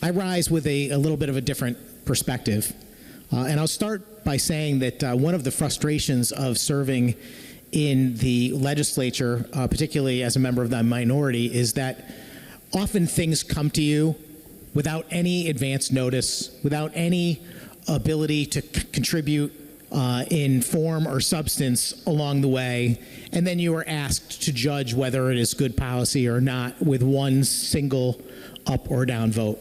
I rise with a little bit of a different perspective. And I'll start by saying that one of the frustrations of serving in the legislature, particularly as a member of the minority, is that often things come to you without any advance notice, without any ability to contribute in form or substance along the way, and then you are asked to judge whether it is good policy or not with one single up or down vote.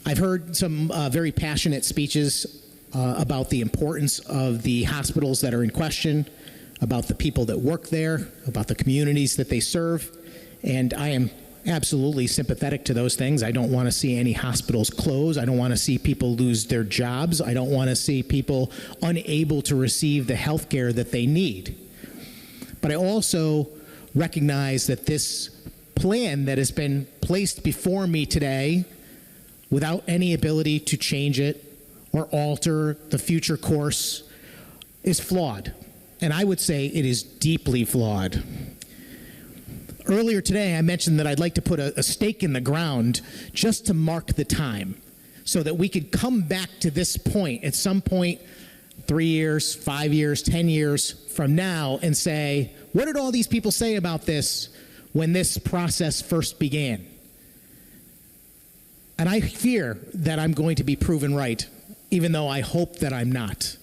I've heard some very passionate speeches about the importance of the hospitals that are in question, about the people that work there, about the communities that they serve, and I am absolutely sympathetic to those things. I don't want to see any hospitals close. I don't want to see people lose their jobs. I don't want to see people unable to receive the health care that they need. But I also recognize that this plan that has been placed before me today, without any ability to change it or alter the future course, is flawed. And I would say it is deeply flawed. Earlier today, I mentioned that I'd like to put a stake in the ground just to mark the time so that we could come back to this point at some point 3 years, 5 years, 10 years from now and say, what did all these people say about this when this process first began? And I fear that I'm going to be proven right, even though I hope that I'm not.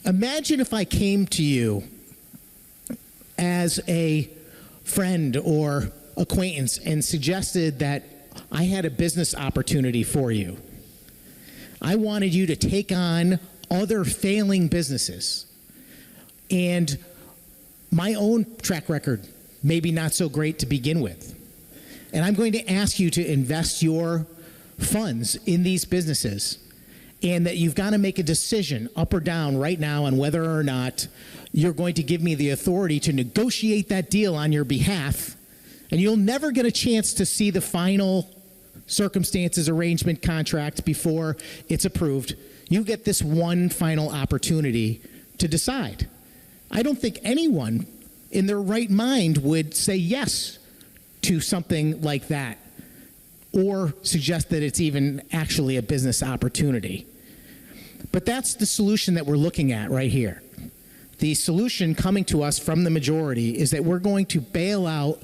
Imagine if I came to you as a friend or acquaintance and suggested that I had a business opportunity for you. I wanted you to take on other failing businesses. And my own track record, maybe not so great to begin with. And I'm going to ask you to invest your funds in these businesses, and that you've got to make a decision up or down right now on whether or not you're going to give me the authority to negotiate that deal on your behalf, and you'll never get a chance to see the final circumstances arrangement contract before it's approved. You get this one final opportunity to decide. I don't think anyone in their right mind would say yes to something like that or suggest that it's even actually a business opportunity. But that's the solution that we're looking at right here. The solution coming to us from the majority is that we're going to bail out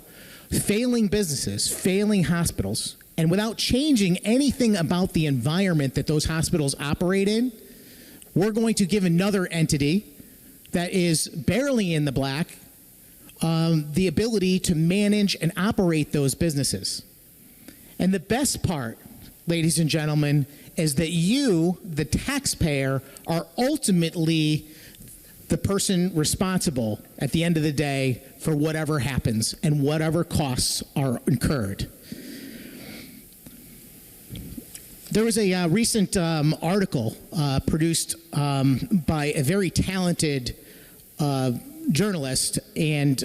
failing businesses, failing hospitals, and without changing anything about the environment that those hospitals operate in, we're going to give another entity that is barely in the black the ability to manage and operate those businesses. And the best part, ladies and gentlemen, is that you, the taxpayer, are ultimately the person responsible at the end of the day for whatever happens and whatever costs are incurred. There was a recent article produced by a very talented journalist, and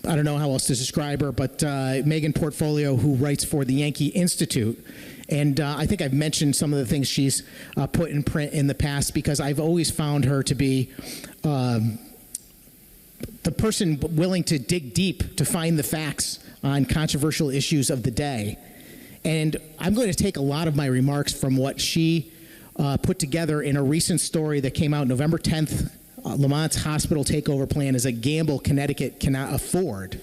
I don't know how else to describe her, but Megan Portfolio, who writes for the Yankee Institute. And I think I've mentioned some of the things she's put in print in the past, because I've always found her to be the person willing to dig deep to find the facts on controversial issues of the day. And I'm going to take a lot of my remarks from what she put together in a recent story that came out November 10th. Lamont's hospital takeover plan is a gamble Connecticut cannot afford.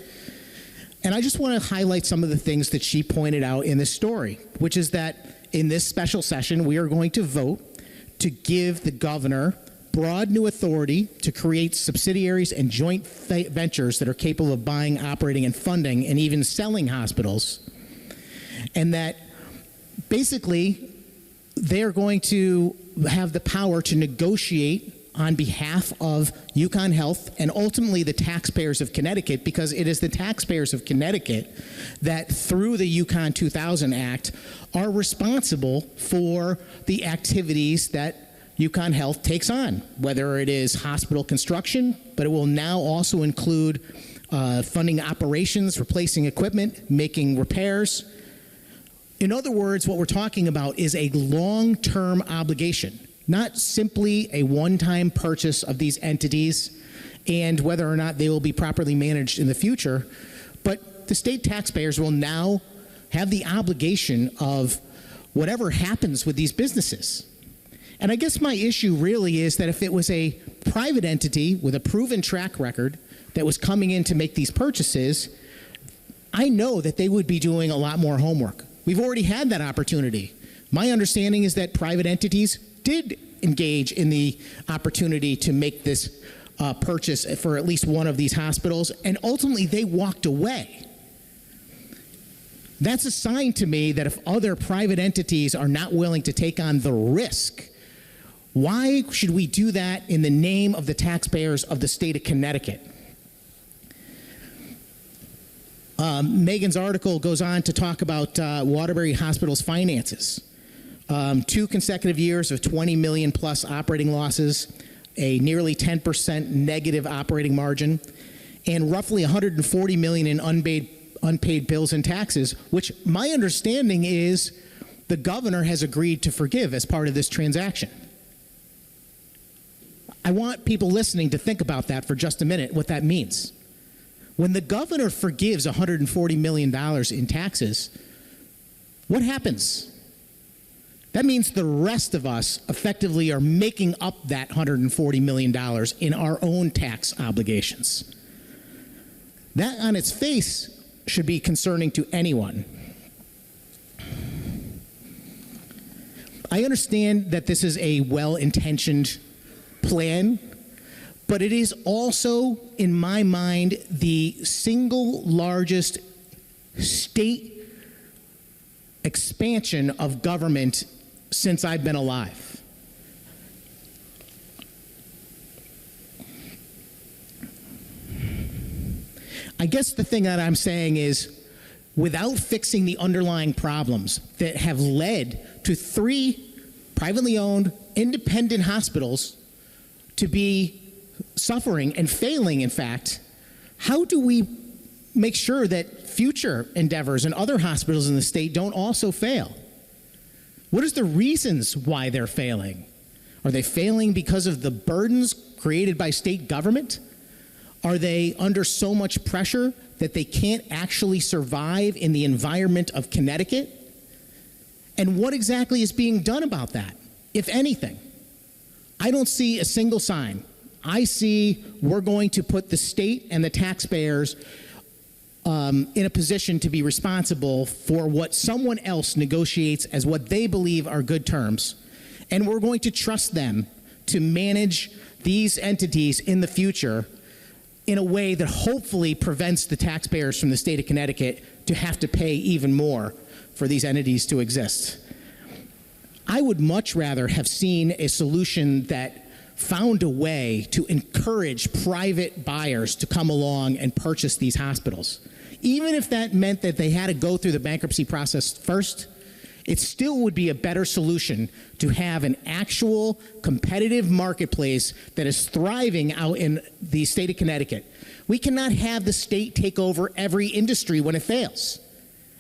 And I just want to highlight some of the things that she pointed out in this story, which is that in this special session, we are going to vote to give the governor broad new authority to create subsidiaries and joint ventures that are capable of buying, operating, and funding, and even selling hospitals. And that basically they're going to have the power to negotiate on behalf of UConn Health and ultimately the taxpayers of Connecticut, because it is the taxpayers of Connecticut that through the UConn 2000 Act are responsible for the activities that UConn Health takes on, whether it is hospital construction, but it will now also include funding operations, replacing equipment, making repairs. In other words, what we're talking about is a long-term obligation, not simply a one-time purchase of these entities and whether or not they will be properly managed in the future, but the state taxpayers will now have the obligation of whatever happens with these businesses. And I guess my issue really is that if it was a private entity with a proven track record that was coming in to make these purchases, I know that they would be doing a lot more homework. We've already had that opportunity. My understanding is that private entities did engage in the opportunity to make this purchase for at least one of these hospitals, and ultimately they walked away. That's a sign to me that if other private entities are not willing to take on the risk, why should we do that in the name of the taxpayers of the state of Connecticut? Megan's article goes on to talk about Waterbury Hospital's finances. 2 consecutive years of 20 million plus operating losses, a nearly 10% negative operating margin, and roughly 140 million in unpaid bills and taxes, which my understanding is the governor has agreed to forgive as part of this transaction. I want people listening to think about that for just a minute, what that means. When the governor forgives $140 million in taxes, what happens? That means the rest of us effectively are making up that $140 million in our own tax obligations. That on its face should be concerning to anyone. I understand that this is a well-intentioned plan, but it is also, in my mind, the single largest state expansion of government since I've been alive. I guess the thing that I'm saying is, without fixing the underlying problems that have led to 3 privately owned, independent hospitals to be suffering and failing, in fact, how do we make sure that future endeavors and other hospitals in the state don't also fail? What is the reasons why they're failing? Are they failing because of the burdens created by state government? Are they under so much pressure that they can't actually survive in the environment of Connecticut? And what exactly is being done about that, if anything? I don't see a single sign. I see we're going to put the state and the taxpayers in a position to be responsible for what someone else negotiates as what they believe are good terms. And we're going to trust them to manage these entities in the future in a way that hopefully prevents the taxpayers from the state of Connecticut to have to pay even more for these entities to exist. I would much rather have seen a solution that found a way to encourage private buyers to come along and purchase these hospitals. Even if that meant that they had to go through the bankruptcy process first, it still would be a better solution to have an actual competitive marketplace that is thriving out in the state of Connecticut. We cannot have the state take over every industry when it fails.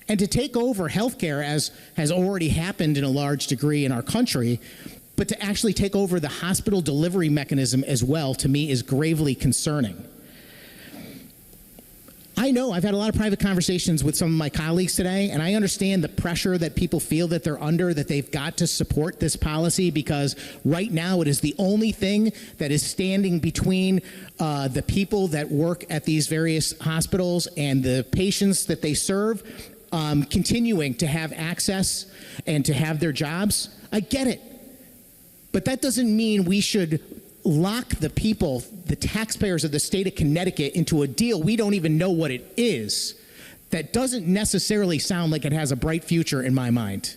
And to take over healthcare, as has already happened in a large degree in our country, but to actually take over the hospital delivery mechanism as well, to me, is gravely concerning. I know I've had a lot of private conversations with some of my colleagues today, and I understand the pressure that people feel that they're under, that they've got to support this policy, because right now it is the only thing that is standing between the people that work at these various hospitals and the patients that they serve continuing to have access and to have their jobs. I get it. But that doesn't mean we should lock the people, the taxpayers of the state of Connecticut, into a deal we don't even know what it is. That doesn't necessarily sound like it has a bright future in my mind.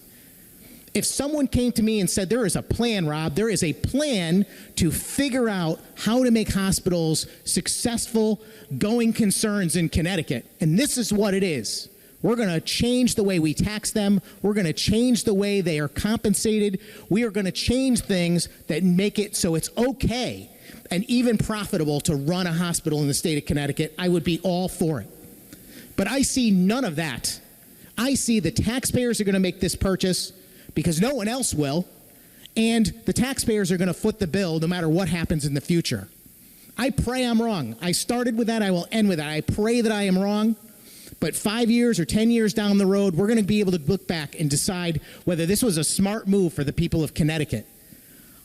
If someone came to me and said, there is a plan, Rob, there is a plan to figure out how to make hospitals successful going concerns in Connecticut, and this is what it is. We're going to change the way we tax them. We're going to change the way they are compensated. We are going to change things that make it so it's okay and even profitable to run a hospital in the state of Connecticut. I would be all for it. But I see none of that. I see the taxpayers are going to make this purchase because no one else will, and the taxpayers are going to foot the bill no matter what happens in the future. I pray I'm wrong. I started with that. I will end with that. I pray that I am wrong. But 5 years or 10 years down the road, we're going to be able to look back and decide whether this was a smart move for the people of Connecticut.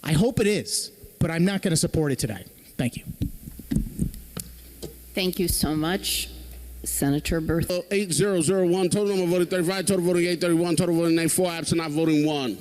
I hope it is, but I'm not going to support it today. Thank you. Thank you so much. Senator Berth. 8001, total number voting 35, total voting 831, total voting nay 4, absent not voting 1.